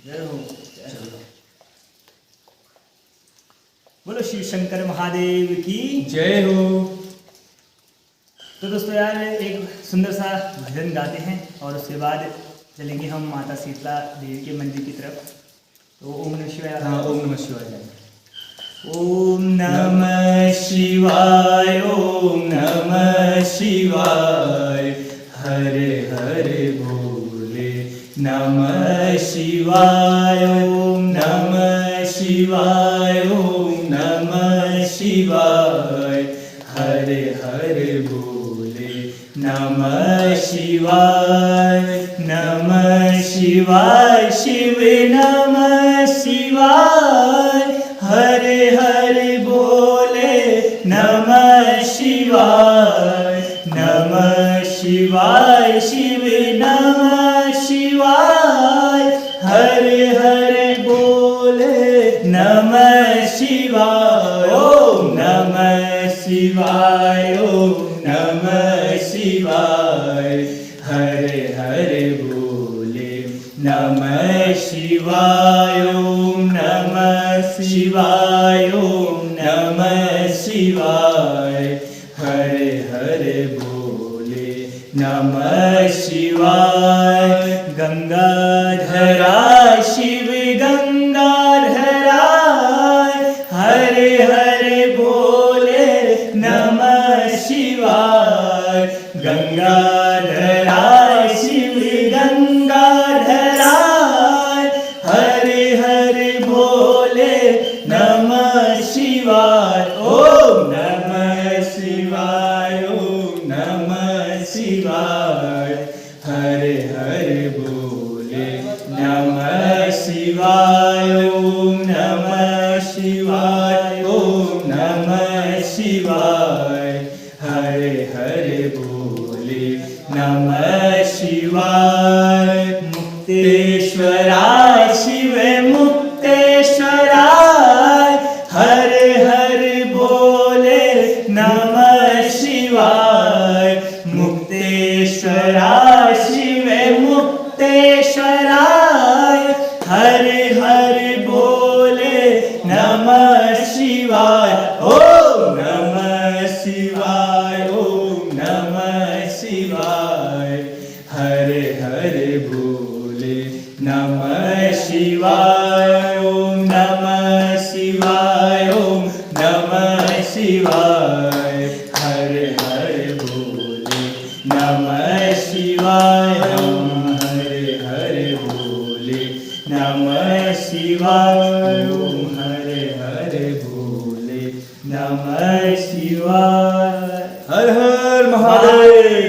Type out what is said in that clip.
जय हो। बोलो शिव शंकर महादेव की जय हो। तो दोस्तों यार एक सुंदर सा भजन गाते हैं और उसके बाद चलेंगे हम माता शीतला देवी के मंदिर की तरफ। तो ओम नमः शिवाय। हाँ, ओम नमः शिवाय। ओम नमः शिवाय, ओम नमः शिवाय, हरे हरे भोले नमः शिवाय, ओम नमः शिवाय, ओम नमः शिवाय, हरे हरे भोले नमः शिवाय, नमः शिवाय शिव नमः शिवाय, हरे हरे बोले नमः शिवाय, नमः शिवाय शिव नमः शिवाय, हरे हरे बोले नमः शिवाय, ओम नमः शिवाय, ओम नमः शिवाय, हरे हरे बोले नमः शिवाय, ओम नमः शिवाय, ओम नमः शिवाय, हरे हरे बोले नमः शिवाय, गंगाधरा शिव गंगाधरा, हरे हरे बोले नमः शिवाय, गंगाधरा शिव गंगाधरा, हरे हरे बोले नमः शिवाय, ओम नमः शिवाय, ओम नमः शिवाय, हरे हरे बोले नमः शिवाय, ओम नमः शिवाय, ओम नमः शिवाय, हरे हरे बोले नमः शिवाय, मुक्तेश्वराय शिव मुक्तेश्वराय, हरे हरे बोले नमः शिवाय, मुक्तेश्वराय शिव मुक्तेश्वराय, हरे हरे बोले नमः शिवाय, ओम नमः शिवाय, ओम नमः शिवाय, हरे हरे बोले नमः शिवाय, ओम नमः शिवाय, ओम नमः शिवाय, हरे हरे बोले नमः शिवाय, ओम हरे हरे बोले नमः शिवाय, ओम हरे हरे बोले नमः शिवाय। हर हर महादेव।